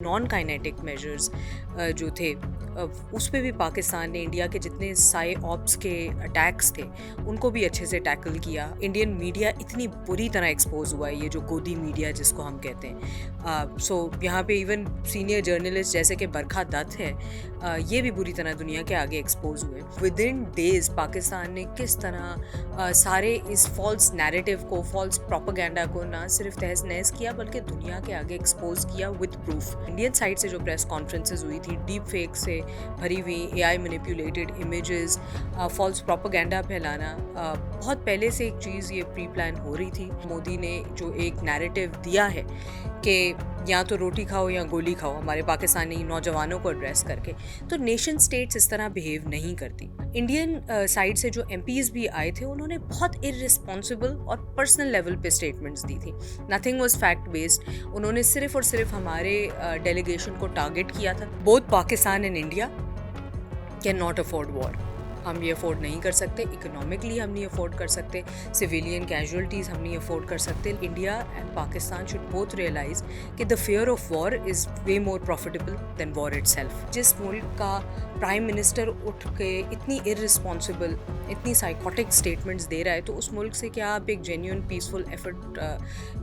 Naan kinetic measures جو تھے اس پہ بھی پاکستان نے انڈیا کے جتنے سائے آپس کے اٹیکس تھے ان کو بھی اچھے سے ٹیکل کیا. انڈین میڈیا اتنی بری طرح ایکسپوز ہوا ہے, یہ جو گودی میڈیا جس کو ہم کہتے ہیں. سو یہاں پہ ایون سینئر جرنلسٹ جیسے کہ برکھا دت ہے, یہ بھی بری طرح دنیا کے آگے ایکسپوز ہوئے. ود ان ڈیز پاکستان نے کس طرح سارے اس فالس نیریٹو کو, فالس پروپیگنڈا کو نہ صرف تہز نہز کیا بلکہ دنیا کے آگے ایکسپوز کیا ود پروف. انڈین سائڈ سے جو پریس کانفرنسز ہوئی تھی ڈیپ فیک سے بھری ہوئی, اے آئی مینیپولیٹڈ امیجز, فالس پروپیگنڈا پھیلانا, بہت پہلے سے ایک چیز یہ پری پلان ہو رہی تھی. مودی نے جو ایک نیریٹو دیا ہے کہ یا تو روٹی کھاؤ یا گولی کھاؤ ہمارے پاکستانی نوجوانوں کو ایڈریس کر کے, تو نیشن سٹیٹس اس طرح بیہیو نہیں کرتی. انڈین سائڈ سے جو ایم پیز بھی آئے تھے انہوں نے بہت ارسپانسبل اور پرسنل لیول پہ اسٹیٹمنٹس دی تھی. Nothing was fact based. انہوں نے صرف اور صرف ہمارے ڈیلیگیشن کو ٹارگٹ کیا تھا. Both Pakistan and India can not afford war. ہم یہ افورڈ نہیں کر سکتے, اکنامکلی ہم نہیں افورڈ کر سکتے, سویلین کیجولٹیز ہم نہیں افورڈ کر سکتے. India and Pakistan should both realise کہ the fear of war is way more profitable than war itself. جس ملک کا پرائم منسٹر اٹھ کے اتنی ارسپانسبل, اتنی سائیکوٹک اسٹیٹمنٹس دے رہا ہے, تو اس ملک سے کیا آپ ایک جینیون پیسفل ایفرٹ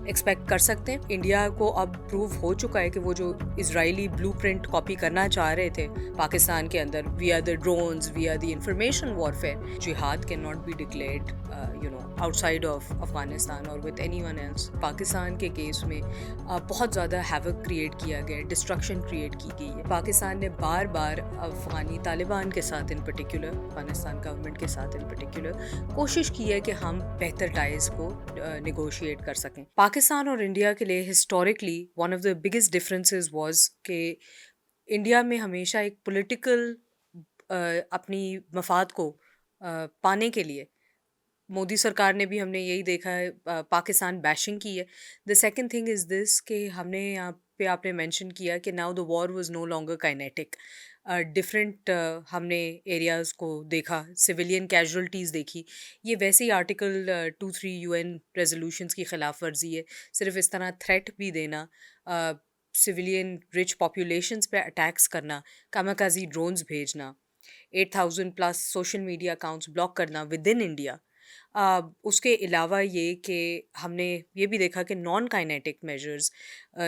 ایکسپیکٹ کر سکتے ہیں؟ انڈیا کو اب پروو ہو چکا ہے کہ وہ جو اسرائیلی بلو پرنٹ کاپی کرنا چاہ رہے تھے پاکستان کے اندر via the drones, via the information warfare, جہاد can not be declared outside of Afghanistan اور with anyone else. Pakistan کے کیس میں بہت زیادہ ہیوک کریٹ کیا گیا, ڈسٹرکشن کریٹ کی گئی ہے. پاکستان نے بار بار افغانی طالبان کے ساتھ ان پرٹیکولر, افغانستان گورنمنٹ کے ساتھ ان پرٹیکولر کوشش کی ہے کہ ہم بہتر ٹائز کو نیگوشیٹ کر سکیں. پاکستان اور انڈیا کے لیے historically one of the biggest differences was کہ انڈیا میں ہمیشہ ایک پولیٹیکل اپنی مفاد کو پانے کے لیے مودی سرکار نے بھی, ہم نے یہی دیکھا ہے, پاکستان بیشنگ کی ہے. دا سیکنڈ تھنگ از دس کہ ہم نے یہاں پہ آپ نے مینشن کیا کہ now the war was no longer kinetic. Different ہم نے ایریاز کو دیکھا, سویلین کیجولٹیز دیکھی. یہ ویسے ہی آرٹیکل 23 یو این ریزولوشنس کی خلاف ورزی ہے. صرف اس طرح تھریٹ بھی دینا, سویلین رچ پاپولیشنس پہ اٹیکس کرنا, کامکازی ڈرونز بھیجنا, 8,000+ سوشل میڈیا اکاؤنٹس بلاک کرنا ود ان انڈیا. اس کے علاوہ یہ کہ ہم نے یہ بھی دیکھا کہ نان کائنیٹک میجرز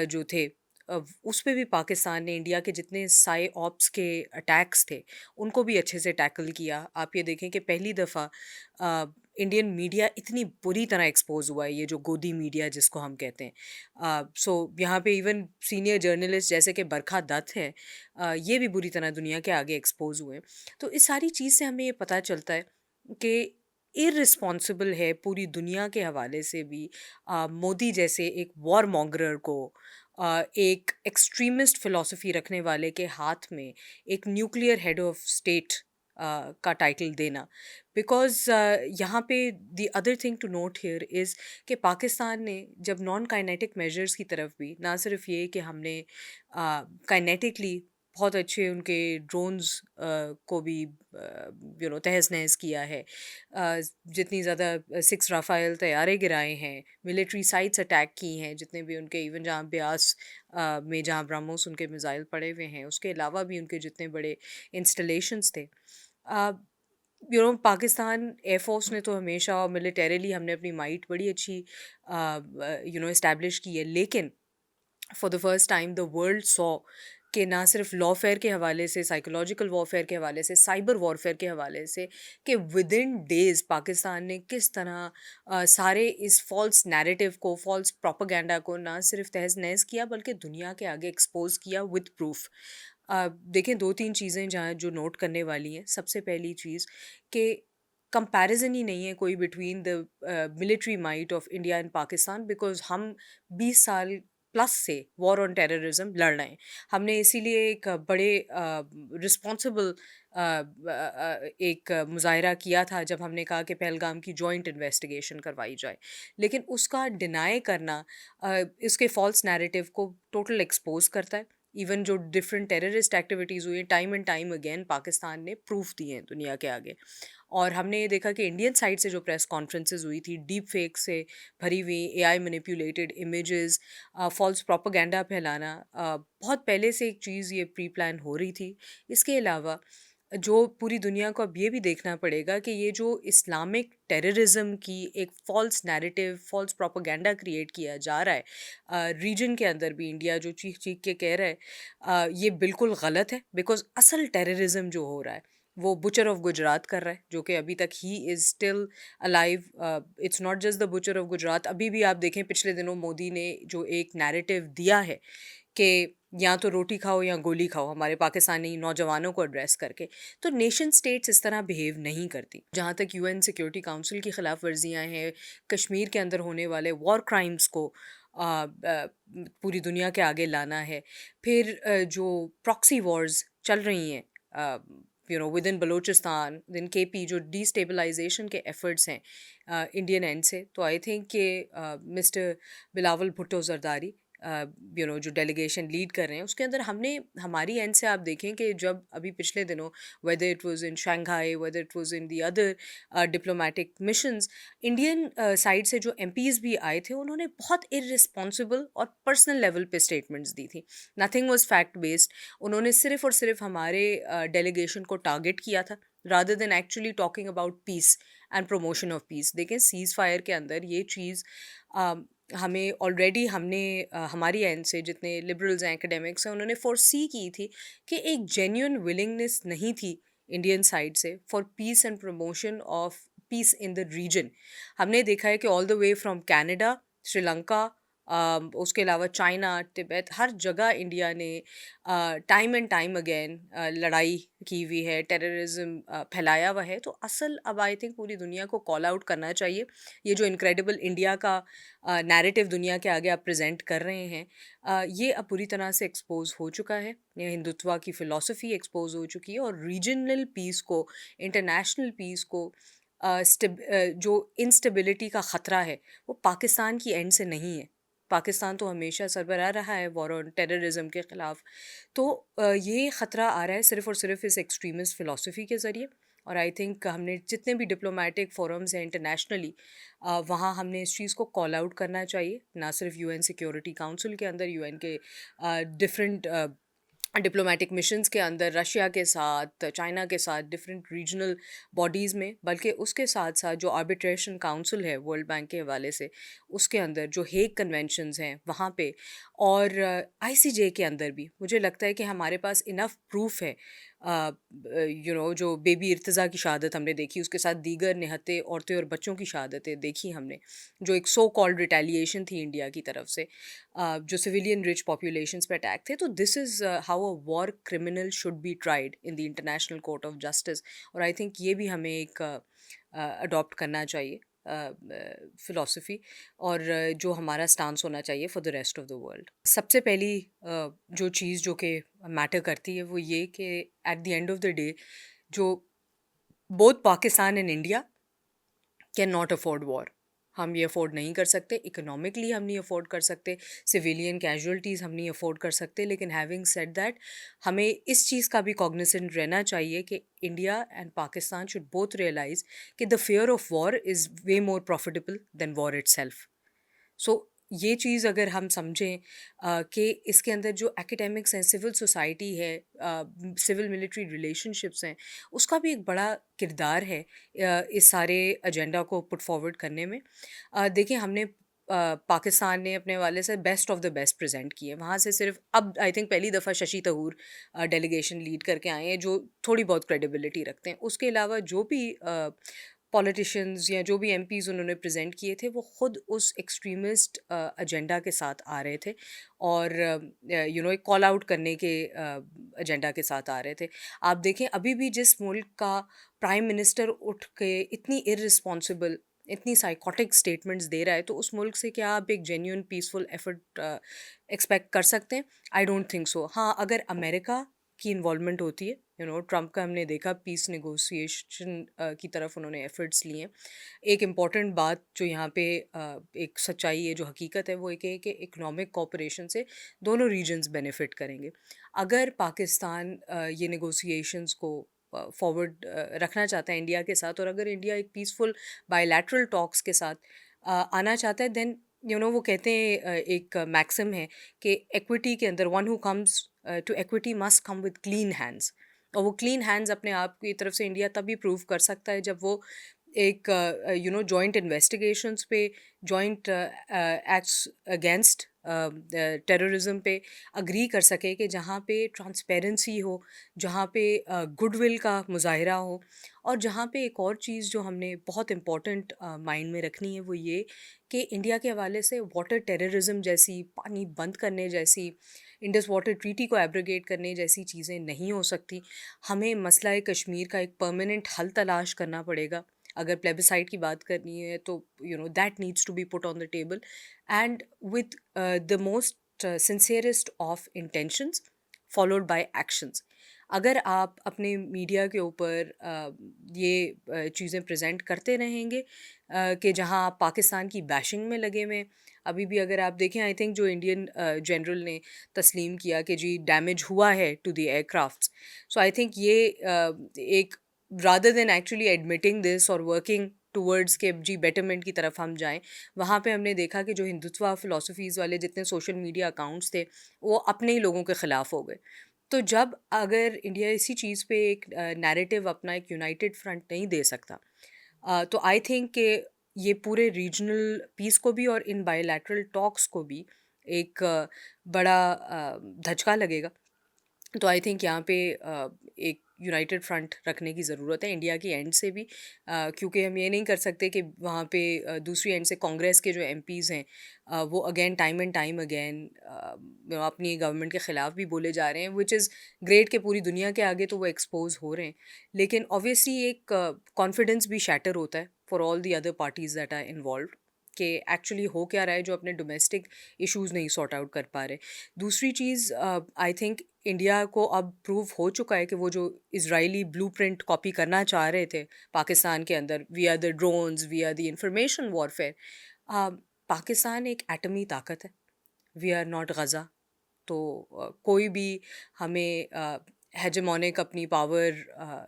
جو تھے اس پہ بھی پاکستان نے انڈیا کے جتنے سائے آپس کے اٹیکس تھے ان کو بھی اچھے سے ٹیکل کیا. آپ یہ دیکھیں کہ پہلی دفعہ انڈین میڈیا اتنی بری طرح ایکسپوز ہوا ہے, یہ جو گودی میڈیا جس کو ہم کہتے ہیں. سو یہاں پہ ایون سینئر جرنلسٹ جیسے کہ برکھا دت ہے, یہ بھی بری طرح دنیا کے آگے ایکسپوز ہوئے. تو اس ساری چیز سے ہمیں یہ پتہ چلتا ہے کہ ارسپانسبل ہے پوری دنیا کے حوالے سے بھی مودی جیسے ایک وار مونگرر کو, ایک ایکسٹریمسٹ فلسفی رکھنے والے کے ہاتھ میں ایک نیوکلیئر ہیڈ آف اسٹیٹ کا ٹائٹل دینا. بیکاز یہاں پہ the other thing to note here is کہ پاکستان نے جب نان کائنیٹک میجرز کی طرف بھی, نہ صرف یہ کہ ہم نے کائنیٹکلی بہت اچھے ان کے ڈرونز کو بھی تہز نہز کیا ہے, جتنی زیادہ 6 رافائل طیارے گرائے ہیں, ملٹری سائٹس اٹیک کی ہیں جتنے بھی ان کے, ایون جہاں بیاس میں جہاں برہموس ان کے میزائل پڑے ہوئے ہیں, اس کے علاوہ بھی ان کے جتنے بڑے انسٹالیشنز تھے. پاکستان ایئر فورس نے تو ہمیشہ ملیٹریلی ہم نے اپنی مائٹ بڑی اچھی اسٹیبلش کی ہے, لیکن for the first time the world so کہ نہ صرف لافیئر کے حوالے سے, سائیکولوجیکل وارفیئر کے حوالے سے, سائبر وارفیئر کے حوالے سے, کہ ود ان ڈیز پاکستان نے کس طرح سارے اس فالس نیریٹو کو, فالس پروپیگنڈا کو نہ صرف تہز نہز کیا بلکہ دنیا کے آگے ایکسپوز کیا ود پروف. دیکھیں 2-3 چیزیں جہاں جو نوٹ کرنے والی ہیں. سب سے پہلی چیز کہ کمپیریزن ہی نہیں ہے کوئی between the military might of India and Pakistan, because ہم 20 سال پلس سے وار آن ٹیررزم لڑ رہے ہیں. ہم نے اسی لیے ایک بڑے رسپانسبل ایک مظاہرہ کیا تھا جب ہم نے کہا کہ پہلگام کی جوائنٹ انویسٹیگیشن کروائی جائے, لیکن اس کا ڈینائی کرنا اس کے فالس نیریٹو کو ٹوٹل ایکسپوز کرتا ہے. ایون جو ڈفرینٹ ٹیررسٹ ایکٹیویٹیز ہوئی ہیں time and time again Pakistan نے پروف دیے ہیں دنیا کے آگے. اور ہم نے یہ دیکھا کہ انڈین سائڈ سے جو پریس کانفرنسز ہوئی تھی ڈیپ فیک سے بھری ہوئی اے آئی مینیپولیٹڈ امیجز فالس پروپیگنڈا پھیلانا بہت پہلے سے ایک چیز یہ پری پلان ہو رہی تھی. اس کے علاوہ جو پوری دنیا کو اب یہ بھی دیکھنا پڑے گا کہ یہ جو اسلامک ٹیررزم کی ایک false narrative false propaganda create کیا جا رہا ہے ریجن کے اندر بھی انڈیا جو چیخ چیخ کے کہہ رہا ہے یہ بالکل غلط ہے. بیکاز اصل ٹیررزم جو ہو رہا ہے وہ بچر آف گجرات کر رہا ہے جو کہ ابھی تک ہی is still alive. It's not just the butcher of Gujarat. ابھی بھی آپ دیکھیں پچھلے دنوں مودی نے جو ایک نیریٹو دیا ہے کہ یا تو روٹی کھاؤ یا گولی کھاؤ ہمارے پاکستانی نوجوانوں کو ایڈریس کر کے, تو نیشن اسٹیٹس اس طرح بہیو نہیں کرتی. جہاں تک یو این سیکورٹی کاؤنسل کی خلاف ورزیاں ہیں, کشمیر کے اندر ہونے والے وار کرائمز کو پوری دنیا کے آگے لانا ہے, پھر جو پراکسی وارز چل رہی ہیں ود ان بلوچستان ود کے پی, جو ڈی اسٹیبلائزیشن کے ایفرٹس ہیں انڈین اینڈ سے, تو آئی تھنک کہ مسٹر بلاول بھٹو زرداری جو ڈیلیگیشن لیڈ کر رہے ہیں اس کے اندر ہم نے ہماری اینڈ سے آپ دیکھیں کہ جب ابھی پچھلے دنوں whether it was in Shanghai whether it was in the other diplomatic missions, Indian side سے جو ایم پیز بھی آئے تھے انہوں نے بہت ارسپانسبل اور پرسنل لیول پہ اسٹیٹمنٹس دی تھی. Nothing was fact based. انہوں نے صرف اور صرف ہمارے ڈیلیگیشن کو ٹارگٹ کیا تھا rather than actually talking about piece and promotion of peace. دیکھیں سیز فائر کے اندر یہ چیز ہمیں آلریڈی ہم نے ہماری اینڈ سے جتنے لبرلز ہیں ایکیڈیمکس ہیں انہوں نے فورسی کی تھی کہ ایک جینیون ولنگنیس نہیں تھی انڈین سائڈ سے for piece and promotion of peace in the region. ہم نے دیکھا ہے کہ آل دا way from Canada, Sri Lanka, اس کے علاوہ چائنا, تبت, ہر جگہ انڈیا نے ٹائم اینڈ ٹائم اگین لڑائی کی ہوئی ہے, ٹیررزم پھیلایا ہوا ہے. تو اصل اب آئی تھنک پوری دنیا کو کال آؤٹ کرنا چاہیے. یہ جو انکریڈیبل انڈیا کا نیریٹو دنیا کے آگے آپ پریزنٹ کر رہے ہیں یہ اب پوری طرح سے ایکسپوز ہو چکا ہے. یہ ہندوتوا کی فلاسفی ایکسپوز ہو چکی ہے, اور ریجنل پیس کو, انٹرنیشنل پیس کو جو انسٹیبلٹی کا خطرہ ہے وہ پاکستان کی اینڈ سے نہیں ہے. پاکستان تو ہمیشہ سربراہ رہا ہے وار آن ٹیررزم کے خلاف. تو یہ خطرہ آ رہا ہے صرف اور صرف اس ایکسٹریمسٹ فلاسفی کے ذریعے. اور آئی تھنک ہم نے جتنے بھی ڈپلومیٹک فورمز ہیں انٹرنیشنلی وہاں ہم نے اس چیز کو کال آؤٹ کرنا چاہیے, نہ صرف یو این سیکورٹی کاؤنسل کے اندر, یو این کے ڈفرینٹ ڈپلومیٹک مشنز کے اندر, رشیا کے ساتھ, چائنا کے ساتھ, ڈفرینٹ ریجنل باڈیز میں, بلکہ اس کے ساتھ ساتھ جو آربیٹریشن کاؤنسل ہے ورلڈ بینک کے حوالے سے اس کے اندر, جو ہیگ کنونشنز ہیں وہاں پہ, اور آئی سی جے کے اندر بھی. مجھے لگتا ہے کہ ہمارے پاس انف پروف ہے. جو بیبی ارتضیٰ کی شہادت ہم نے دیکھی, اس کے ساتھ دیگر نہتے عورتیں اور بچوں کی شہادتیں دیکھی ہم نے, جو ایک سو کالڈ ریٹیلیشن تھی انڈیا کی طرف سے جو سویلین رچ پاپولیشنس پہ اٹیک تھے. تو this is how a war criminal should be tried in the international court of justice. اور آئی تھنک یہ بھی ہمیں ایک اڈاپٹ کرنا چاہیے فلاسفی, اور جو ہمارا اسٹانس ہونا چاہیے for the rest of the world. سب سے پہلی جو چیز جو کہ میٹر کرتی ہے وہ یہ کہ at the end of the day جو both Pakistan and India can not afford war. ہم یہ افورڈ نہیں کر سکتے, اکنامکلی ہم نہیں افورڈ کر سکتے, سویلین کیجولٹیز ہم نہیں افورڈ کر سکتے. لیکن ہیونگ سیڈ دیٹ ہمیں اس چیز کا بھی کوگنیسنٹ رہنا چاہیے کہ India and Pakistan should both realise کہ the fear of war is way more profitable than war itself. So یہ چیز اگر ہم سمجھیں کہ اس کے اندر جو ایکیڈیمکس ہیں, سول سوسائٹی ہے, سول ملٹری ریلیشن شپس ہیں, اس کا بھی ایک بڑا کردار ہے اس سارے ایجنڈا کو پٹ فارورڈ کرنے میں. دیکھیں ہم نے پاکستان نے اپنے والے سے best of the best present کیے. وہاں سے صرف اب آئی تھنک پہلی دفعہ ششی تھرور ڈیلیگیشن لیڈ کر کے آئے ہیں جو تھوڑی بہت کریڈیبلٹی رکھتے ہیں. اس کے علاوہ جو بھی پولیٹیشینز یا جو بھی ایم پیز انہوں نے پریزنٹ کیے تھے وہ خود اس ایکسٹریمسٹ ایجنڈا کے ساتھ آ رہے تھے, اور ایک کال آؤٹ کرنے کے ایجنڈا کے ساتھ آ رہے تھے. آپ دیکھیں ابھی بھی جس ملک کا پرائم منسٹر اٹھ کے اتنی ارسپانسبل, اتنی سائیکوٹک اسٹیٹمنٹس دے رہا ہے, تو اس ملک سے کیا آپ ایک جینیون پیسفل ایفرٹ ایکسپیکٹ کر سکتے ہیں؟ I don't think so. ہاں اگر امریکہ کی انوالومنٹ ہوتی ہے. ٹرمپ کا ہم نے دیکھا پیس نیگوسیشن کی طرف انہوں نے ایفرٹس لیے ہیں. ایک امپورٹنٹ بات جو یہاں پہ ایک سچائی ہے، جو حقیقت ہے، وہ ایک ہے کہ اکنامک کوپریشن سے دونوں ریجنز بینیفٹ کریں گے. اگر پاکستان یہ نیگوسیشنز کو فارورڈ رکھنا چاہتا ہے انڈیا کے ساتھ، اور اگر انڈیا ایک پیسفل بائی لیٹرل ٹاکس کے ساتھ آنا چاہتا ہے، دین وہ کہتے ہیں ایک میکسم ہے کہ ایکوٹی کے اندر one who comes to equity must come with clean hands. اور وہ کلین ہینڈز اپنے آپ کی طرف سے انڈیا تبھی پروو کر سکتا ہے جب وہ ایک جوائنٹ انویسٹیگیشنس پہ، جوائنٹ ایکٹس اگینسٹ ٹیررزم پہ اگری کر سکے، کہ جہاں پہ ٹرانسپیرنسی ہو، جہاں پہ گڈ ول کا مظاہرہ ہو. اور جہاں پہ ایک اور چیز جو ہم نے بہت امپورٹنٹ مائنڈ میں رکھنی ہے، وہ یہ کہ انڈیا کے حوالے سے واٹر ٹیررزم جیسی، پانی بند کرنے جیسی، انڈس واٹر ٹریٹی کو ایبروگیٹ کرنے جیسی چیزیں نہیں ہو سکتی. ہمیں مسئلہ کشمیر کا ایک پرماننٹ حل تلاش کرنا پڑے گا. اگر پلیبسائٹ کی بات کرنی ہے تو that needs to be put on the table and with the most sincerest of intentions followed by actions. اگر آپ اپنے میڈیا کے اوپر یہ چیزیں پریزنٹ کرتے رہیں گے کہ جہاں آپ پاکستان کی بیشنگ میں لگے ہوئے، ابھی بھی اگر آپ دیکھیں، آئی تھنک جو انڈین جنرل نے تسلیم کیا کہ جی ڈیمیج ہوا ہے to the year crafts. So I think یہ ایک رادر دین ایکچولی ایڈمٹنگ دس اور ورکنگ ٹورڈز کہ جی بیٹرمنٹ کی طرف ہم جائیں، وہاں پہ ہم نے دیکھا کہ جو ہندوتوا فلاسفیز والے جتنے سوشل میڈیا اکاؤنٹس تھے، وہ اپنے ہی لوگوں کے خلاف ہو گئے. تو جب اگر انڈیا اسی چیز پہ ایک نیریٹو اپنا ایک یونائٹڈ فرنٹ نہیں دے سکتا، تو آئی تھنک کہ یہ پورے ریجنل پیس کو بھی اور ان بائی لیٹرل ٹاکس کو بھی ایک بڑا دھچکا لگے گا. تو آئی تھنک یہاں پہ ایک یونائٹڈ فرنٹ رکھنے کی ضرورت ہے انڈیا کی اینڈ سے بھی، کیونکہ ہم یہ نہیں کر سکتے کہ وہاں پہ دوسری اینڈ سے کانگریس کے جو ایم پیز ہیں وہ again time and time again اپنی گورنمنٹ کے خلاف بھی بولے جا رہے ہیں، وچ از گریٹ کہ پوری دنیا کے آگے تو وہ ایکسپوز ہو رہے ہیں. لیکن اوبیسلی ایک کانفیڈنس بھی شیٹر ہوتا ہے for all the other parties that are involved, کہ ایکچولی ہو کیا رہا ہے جو اپنے ڈومیسٹک ایشوز نہیں سارٹ آؤٹ کر پا رہے. دوسری چیز آئی تھنک انڈیا کو اب پروو ہو چکا ہے کہ وہ جو اسرائیلی بلو پرنٹ کاپی کرنا چاہ رہے تھے پاکستان کے اندر we are the drones, we are the information warfare. Pakistan ایک ایٹمی طاقت ہے، وی آر ناٹ غزہ. تو کوئی بھی ہمیں ہیجمونک اپنی پاور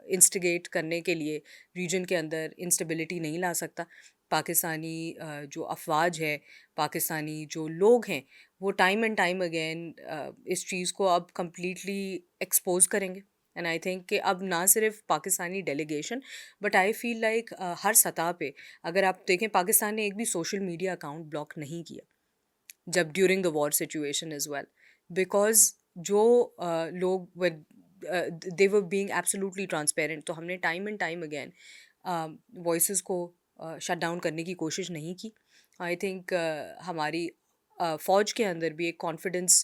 انسٹیگیٹ کرنے کے لیے ریجن کے اندر انسٹیبلٹی نہیں لا سکتا. پاکستانی جو افواج ہے، پاکستانی جو لوگ ہیں، وہ ٹائم اینڈ ٹائم اگین اس چیز کو اب کمپلیٹلی ایکسپوز کریں گے. اینڈ آئی تھنک کہ اب نہ صرف Pakistani delegation, but I feel like ہر سطح پہ اگر آپ دیکھیں، پاکستان نے ایک بھی سوشل میڈیا اکاؤنٹ بلاک نہیں کیا جب during the war situation as well, because جو لوگ they were being absolutely transparent. تو ہم نے time and time again voices کو شٹ ڈاؤن کرنے کی کوشش نہیں کی. آئی تھنک ہماری فوج کے اندر بھی ایک کانفیڈنس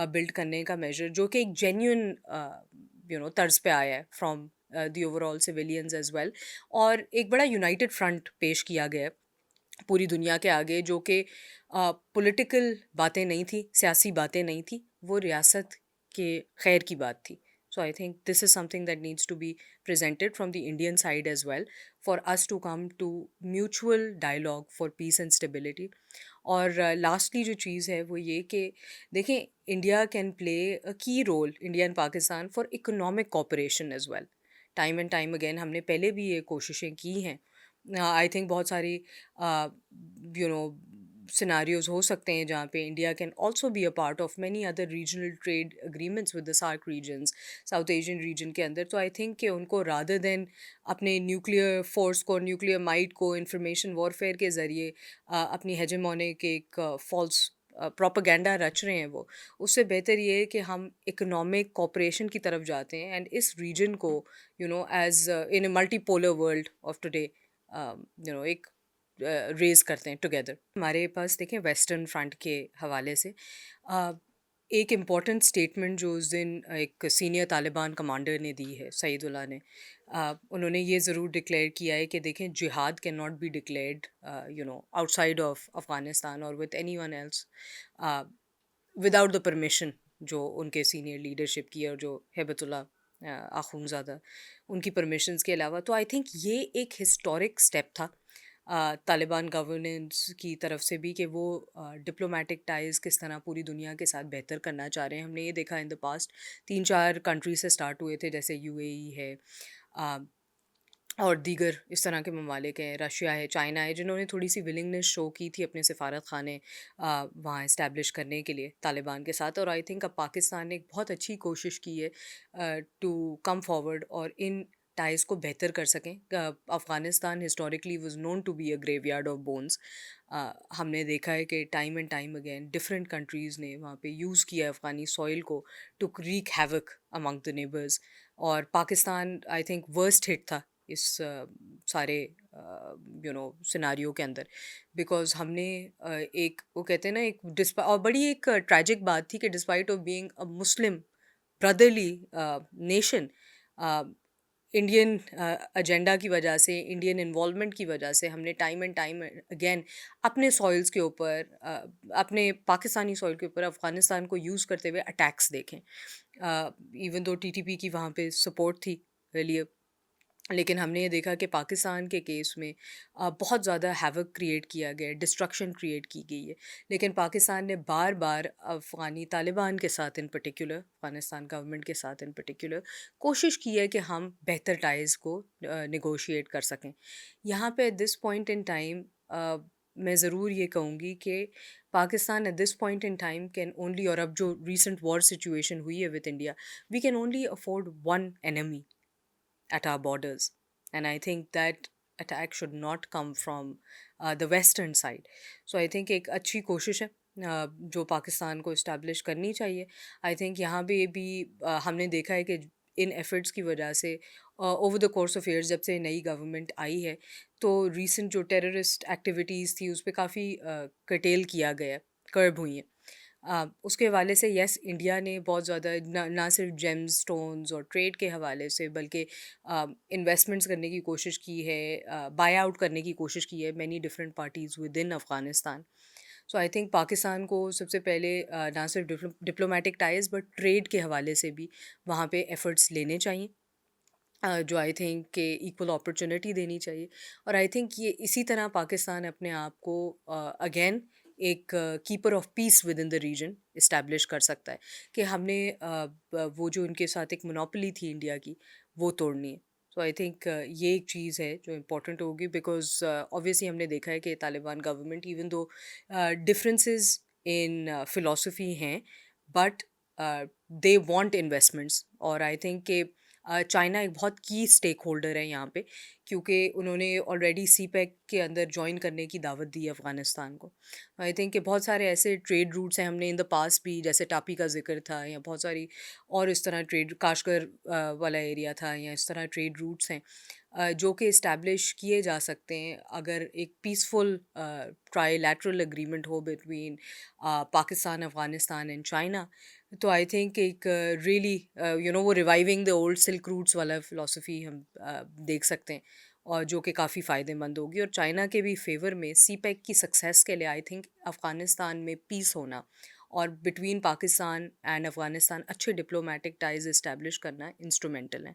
بلڈ کرنے کا میجر، جو کہ ایک جینیون طرز پہ آیا ہے from the overall civilians as well, اور ایک بڑا یونائٹڈ فرنٹ پیش کیا گیا ہے پوری دنیا کے آگے، جو کہ پولیٹیکل باتیں نہیں تھیں، سیاسی باتیں نہیں تھیں، وہ ریاست کے خیر کی بات تھی. So I think this is something that needs to be presented from the Indian side as well, for us to come to mutual dialogue for peace and stability. اور لاسٹلی جو چیز ہے وہ یہ کہ دیکھیں، India can play a key role, India and Pakistan, for economic cooperation as well. Time and time again ہم نے پہلے بھی یہ کوششیں کی ہیں. آئی تھنک بہت ساری سیناریوز ہو سکتے ہیں جہاں پہ India can also be a part of many other regional trade agreements with the SAARC regions, South Asian region کے اندر. تو آئی تھنک کہ ان کو رادر دین اپنے نیوکلیئر فورس کو، نیوکلیئر مائٹ کو انفارمیشن وارفیئر کے ذریعے اپنی ہیجمونک ایک فالس پروپیگنڈا رچ رہے ہیں، وہ اس سے بہتر یہ ہے کہ ہم اکنامک کوپریشن کی طرف جاتے ہیں، اینڈ اس ریجن کو as in a multi polar world of today ایک ریز کرتے ہیں ٹوگیدر. ہمارے پاس دیکھیں ویسٹرن فرنٹ کے حوالے سے ایک امپورٹنٹ اسٹیٹمنٹ جو اس دن ایک سینئر طالبان کمانڈر نے دی ہے، سعید اللہ نے، انہوں نے یہ ضرور ڈکلیئر کیا ہے کہ دیکھیں، جہاد can not be declared outside of Afghanistan اور with anyone else without the permission جو ان کے سینئر لیڈرشپ کی اور جو ہیبت اللہ آخونزادہ ان کی پرمیشنز کے علاوہ. تو آئی تھنک یہ ایک ہسٹورک اسٹیپ تھا طالبان گورننس کی طرف سے بھی کہ وہ ڈپلومیٹک ٹائز کس طرح پوری دنیا کے ساتھ بہتر کرنا چاہ رہے ہیں. ہم نے یہ دیکھا ان دا پاسٹ 3-4 کنٹری سے اسٹارٹ ہوئے تھے جیسے UAE ہے اور دیگر اس طرح کے ممالک ہیں، رشیا ہے، چائنا ہے، جنہوں نے تھوڑی سی ولنگنیس شو کی تھی اپنے سفارت خانے وہاں اسٹیبلش کرنے کے لیے طالبان کے ساتھ. اور آئی تھنک اب پاکستان نے ایک بہت اچھی کوشش کی ہے ٹو کم فارورڈ اور ان ٹائز کو بہتر کر سکیں. Afghanistan historically was known to be a graveyard of bones. ہم نے دیکھا ہے کہ time and time again different countries نے وہاں پہ یوز کیا ہے افغانی سوئل کو to wreak havoc among the neighbours. اور Pakistan I think worst hit تھا اس سارے سیناریو کے اندر، بیکاز ہم نے ایک وہ کہتے ہیں نا ایک اور بڑی ایک ٹریجک بات تھی کہ despite of being a Muslim brotherly nation, Indian agenda کی وجہ سے، انڈین انوالومنٹ کی وجہ سے ہم نے ٹائم اینڈ ٹائم اگین اپنے سوئلس کے اوپر اپنے پاکستانی سوئل کے اوپر افغانستان کو یوز کرتے ہوئے اٹیکس دیکھیں. ایون دو TTP کی وہاں پہ سپورٹ تھی لیے، لیکن ہم نے یہ دیکھا کہ پاکستان کے کیس میں بہت زیادہ ہیوک کریٹ کیا گیا، ڈسٹرکشن کریٹ کی گئی ہے. لیکن پاکستان نے بار بار افغانی طالبان کے ساتھ ان پرٹیکولر، افغانستان گورنمنٹ کے ساتھ ان پرٹیکولر کوشش کی ہے کہ ہم بہتر ٹائز کو نیگوشیٹ کر سکیں. یہاں پہ at this point in time میں ضرور یہ کہوں گی کہ Pakistan at this point in time can only, اور اب جو ریسنٹ وار سچویشن ہوئی ہے with India, we can only afford one enemy at our borders. And I think that attack should not come from the western side. So I think ایک اچھی کوشش ہے جو پاکستان کو اسٹیبلش کرنی چاہیے. آئی تھنک یہاں پہ بھی ہم نے دیکھا ہے کہ ان ایفرٹس کی وجہ سے over the course of years جب سے نئی گورنمنٹ آئی ہے تو ریسنٹ جو ٹیررسٹ ایکٹیویٹیز تھی اس پہ کافی کرٹیل کیا گیا، کرب ہوئی ہیں. اس کے حوالے سے یس انڈیا نے بہت زیادہ نہ صرف جیمز اسٹونز اور ٹریڈ کے حوالے سے بلکہ انویسٹمنٹس کرنے کی کوشش کی ہے، بائی آؤٹ کرنے کی کوشش کی ہے many different parties with in Afghanistan. So I think Pakistan کو سب سے پہلے نہ صرف ڈپلومیٹک ٹائز بٹ ٹریڈ کے حوالے سے بھی وہاں پہ ایفرٹس لینے چاہئیں، جو آئی تھنک کہ ایکول اپرچونیٹی دینی چاہیے. اور آئی تھنک یہ اسی طرح پاکستان اپنے آپ کو اگین ایک keeper of peace with in the region establish کر سکتا ہے کہ ہم نے وہ جو ان کے ساتھ ایک مونوپلی تھی انڈیا کی وہ توڑنی ہے. سو آئی تھنک یہ ایک چیز ہے جو امپورٹنٹ ہوگی، بیکاز آبویسلی ہم نے دیکھا ہے کہ Taliban government even though differences in philosophy ہیں بٹ دے وانٹ انویسٹمنٹس. اور آئی تھنک کہ چائنا ایک بہت کی اسٹیک ہولڈر ہے یہاں پہ، کیونکہ انہوں نے آلریڈی CPEC کے اندر جوائن کرنے کی دعوت دی ہے افغانستان کو. آئی تھنک کہ بہت سارے ایسے ٹریڈ روٹس ہیں، ہم نے ان دا پاس بھی جیسے ٹاپی کا ذکر تھا یا بہت ساری اور اس طرح ٹریڈ کاشگر والا ایریا تھا یا اس طرح ٹریڈ روٹس ہیں جو کہ اسٹیبلش کیے جا سکتے ہیں اگر ایک peaceful try lateral agreement who between Pakistan, Afghanistan and China. تو آئی تھنک ایک ریئلی وہ reviving the old silk roots والا فلاسفی ہم دیکھ سکتے ہیں اور جو کہ کافی فائدے مند ہوگی. اور چائنا کے بھی فیور میں CPEC کی سکسیس کے لیے آئی تھنک افغانستان میں پیس ہونا اور بٹوین پاکستان اینڈ افغانستان اچھے ڈپلومیٹک ٹائز اسٹیبلش کرنا انسٹرومنٹل ہیں.